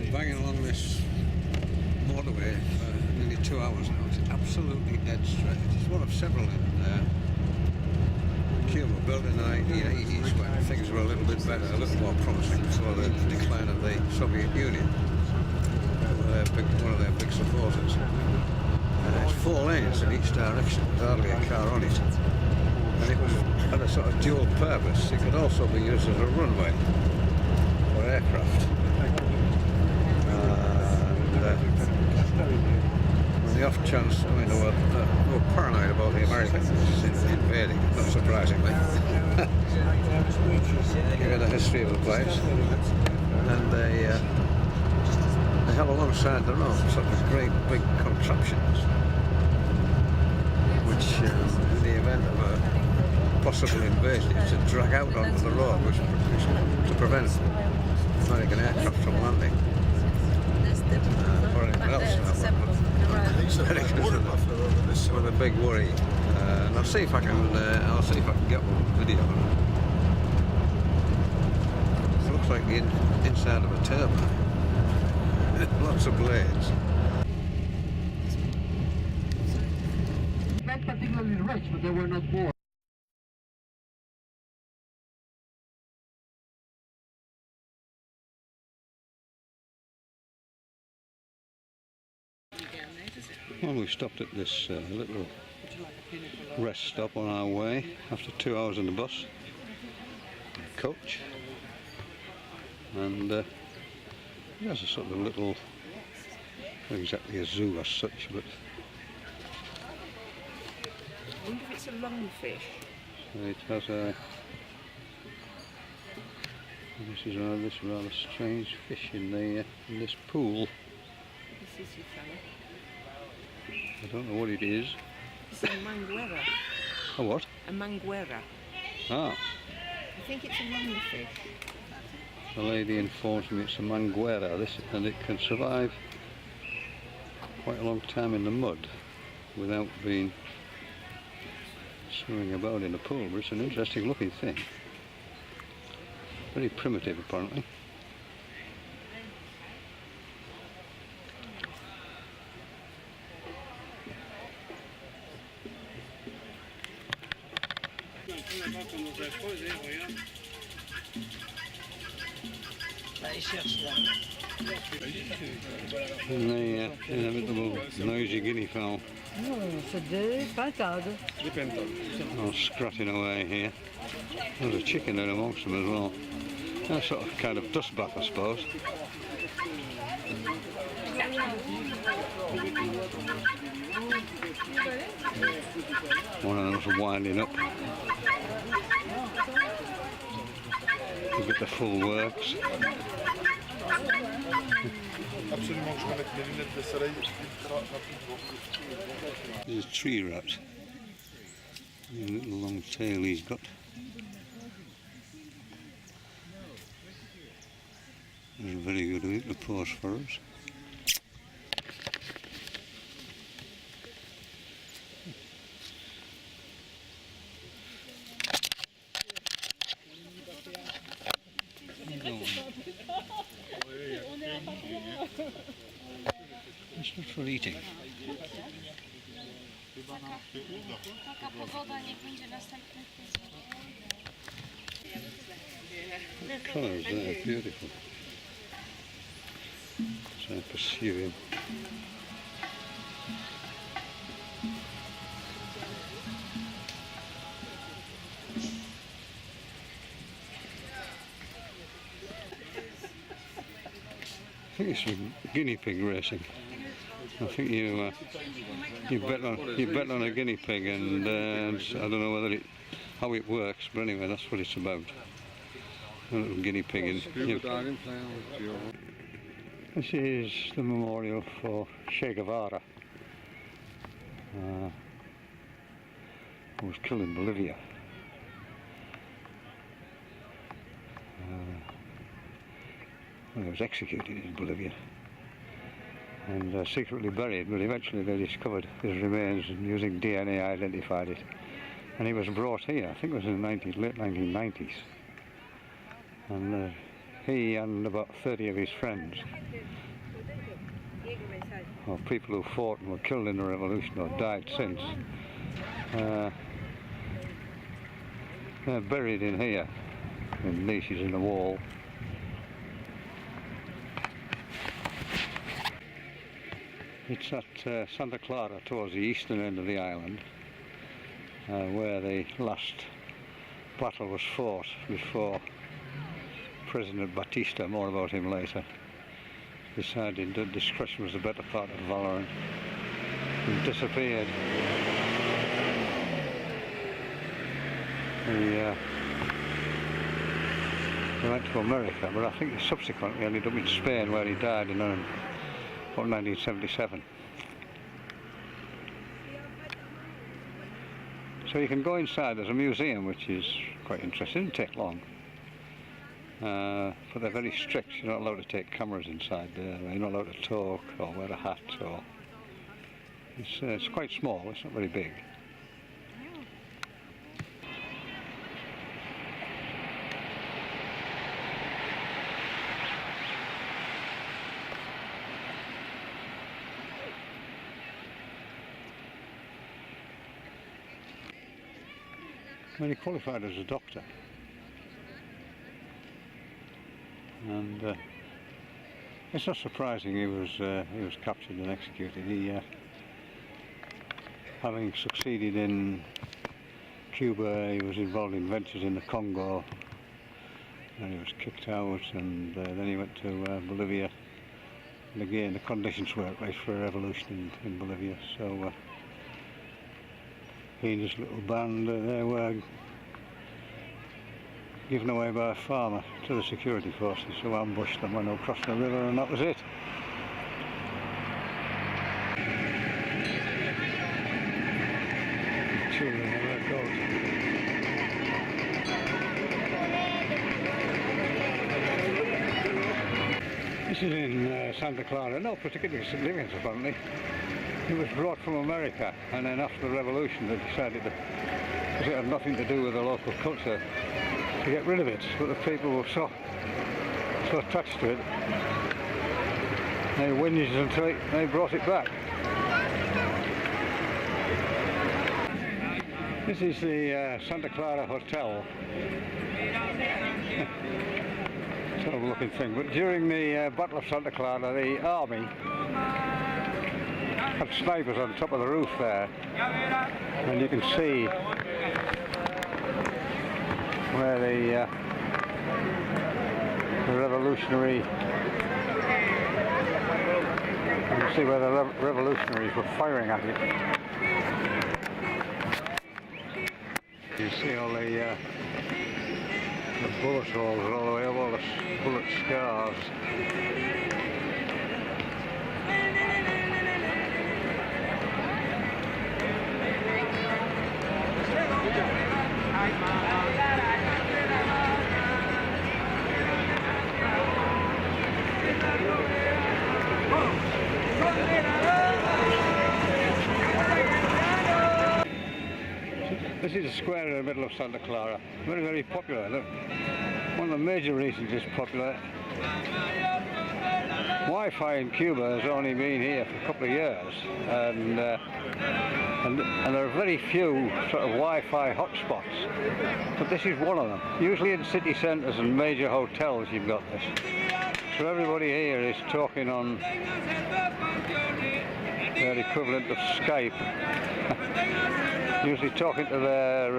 been banging along this motorway for nearly 2 hours now. It's absolutely dead straight. It's one of several in Cuba, built in the 1980s when things were a little bit better, a little more promising before the decline of the Soviet Union. One of their big supporters. It's 4 lanes in each direction, with hardly a car on it. And it was had a sort of dual purpose. It could also be used as a runway for aircraft. On the off chance, I mean, they were paranoid about the Americans invading, not surprisingly. Given the history of the place. And they held alongside the road sort of great big contraptions, which, in the event of a possible invasion, to drag out onto the road, which to prevent American aircraft from landing. Or anything else. Americans were the big worry. And I'll see if I can get one video. It looks like the inside of a turbine. Lots of blades. Not particularly rich, but they were not poor. Well, we stopped at this little rest stop on our way after 2 hours in the bus, coach, and there's a sort of little, not exactly a zoo as such, but I wonder if it's a lungfish. it has a. This is this rather strange fish in this pool. This is your fella. I don't know what it is. It's a manguera. A what? A manguera. Ah. I think it's a lungfish. The lady informs me it's a manguera, and it can survive quite a long time in the mud without being swimming about in a pool, but it's an interesting looking thing. Very primitive apparently. And the inevitable noisy guinea fowl. C'est des pintades. All scratching away here. There's a chicken there amongst them as well. A sort of kind of dust bath, I suppose. One of them's winding up. Look at the full works. There's a tree rat. A little long tail he's got. There's a very good little pause for us. It's not for eating. The colours there are beautiful. So I pursue him. I think it's guinea pig racing. I think you bet on a guinea pig, and I don't know how it works, but anyway, that's what it's about. A little guinea pig. This is the memorial for Che Guevara, who was killed in Bolivia. Well, he was executed in Bolivia and secretly buried, but eventually they discovered his remains and using DNA identified it. And he was brought here, I think it was in the late 1990s. And he and about 30 of his friends, or people who fought and were killed in the revolution or died since, they're buried in here, in niches in the wall. It's at Santa Clara, towards the eastern end of the island, where the last battle was fought before President Batista, more about him later, decided that discretion was the better part of valor and disappeared. He went to America, but I think he subsequently ended up in Spain, where he died in 1977. So you can go inside. There's a museum which is quite interesting. It doesn't take long, but they're very strict. You're not allowed to take cameras inside there. You're not allowed to talk or wear a hat. Or it's quite small. It's not very big. Well, he qualified as a doctor, and it's not surprising he was captured and executed. He, having succeeded in Cuba, he was involved in ventures in the Congo, and he was kicked out, and then he went to Bolivia, and again the conditions weren't right for a revolution in Bolivia, so he and his little band, they were given away by a farmer to the security forces, who ambushed them when they were crossing the river, and that was it. Children never goes. This is in Santa Clara, no particular significance apparently. It was brought from America, and then after the revolution they decided that, because it had nothing to do with the local culture, to get rid of it, but the people were so attached to it, they whinged until they brought it back. This is the Santa Clara Hotel. Terrible looking thing, but during the Battle of Santa Clara, the army had snipers on top of the roof there, and you can see where the revolutionary, you can see where the revolutionaries were firing at it. You see all the bullet holes all the way up, all the bullet scars. This is a square in the middle of Santa Clara. Very, very popular. Look. One of the major reasons it's popular, Wi-Fi in Cuba has only been here for a couple of years, and there are very few sort of Wi-Fi hotspots, but this is one of them. Usually in city centres and major hotels you've got this. So everybody here is talking on their equivalent of Skype. Usually talking to their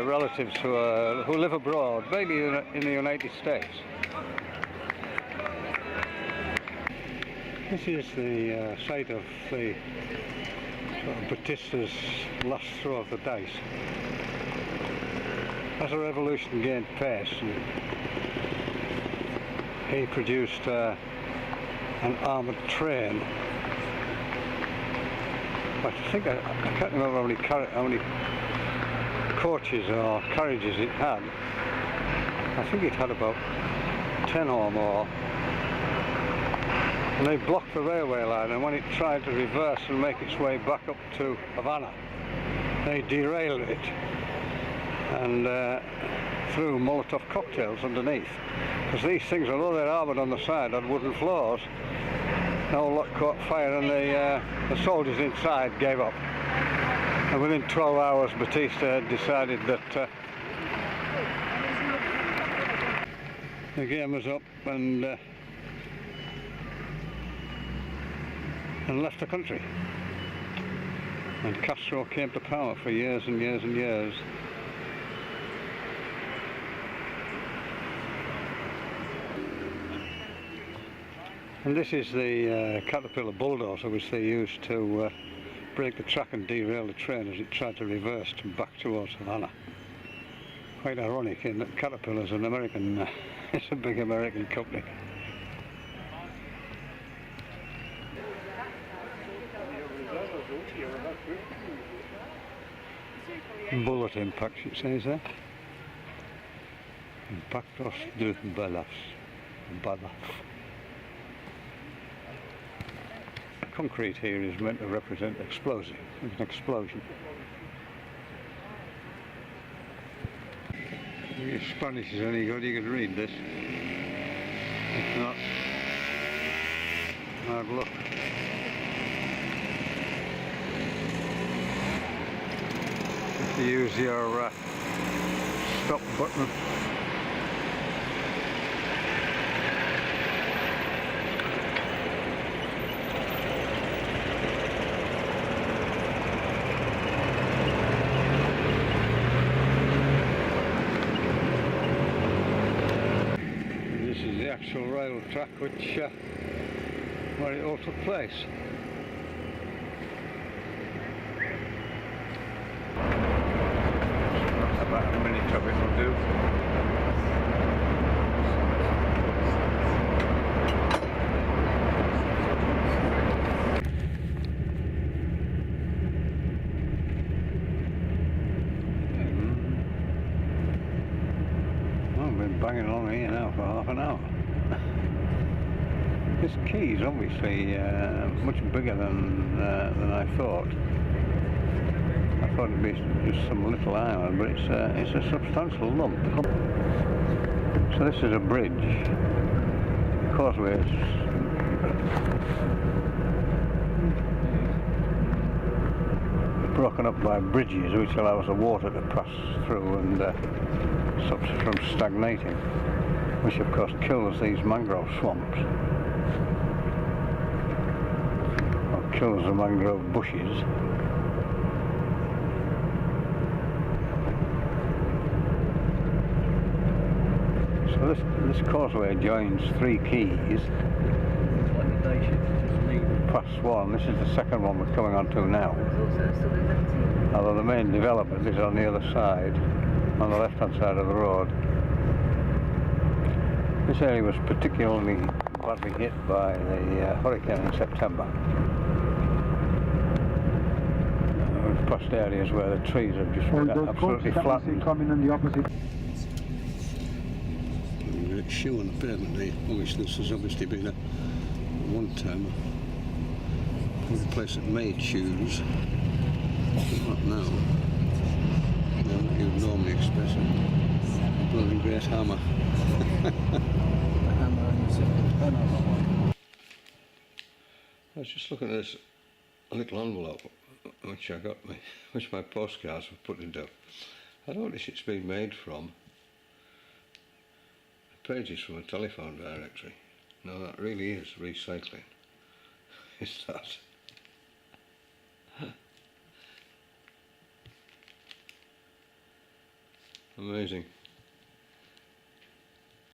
relatives who live abroad, maybe in the United States. This is the site of the sort of Batista's last throw of the dice. As the revolution gained pace, he produced an armoured train. I think I can't remember how many coaches or carriages it had. I think it had about 10 or more. And they blocked the railway line, and when it tried to reverse and make its way back up to Havana, they derailed it. And threw Molotov cocktails underneath. Because these things, although they're armoured on the side on wooden floors, the whole lot caught fire and the soldiers inside gave up. And within 12 hours Batista had decided that the game was up and left the country. And Castro came to power for years and years and years. And this is the Caterpillar bulldozer which they used to break the track and derail the train as it tried to reverse back towards Havana. Quite ironic in that Caterpillar's an American, it's a big American company. Bullet impacts, it says there. Impactos de balas. Concrete here is meant to represent explosive. It's an explosion. If your Spanish is any good, you can read this. If not, hard luck. If you use your stop button. The actual rail track where it all took place. About a minute of it will do. I've been banging along here now for half an hour. This key is obviously much bigger than I thought. I thought it'd be just some little island, but it's a substantial lump. So this is a bridge. The causeway is broken up by bridges, which allows the water to pass through and stops it from stagnating, which of course kills these mangrove swamps. Kills the mangrove bushes. So this causeway joins three keys. Past one. This is the second one we're coming on to now. Although the main development is on the other side, on the left-hand side of the road. This area was particularly badly hit by the hurricane in September. We've passed areas where the trees have just been absolutely flattened. Coming in the opposite. Great shoe on the pavement there. Obviously, this has obviously been a one-timer. A place that made shoes, but not now. You would normally expect a bloody great hammer. I was just looking at this little envelope which my postcards were put into. I noticed it's been made from pages from a telephone directory. No, that really is recycling. Is that? Amazing.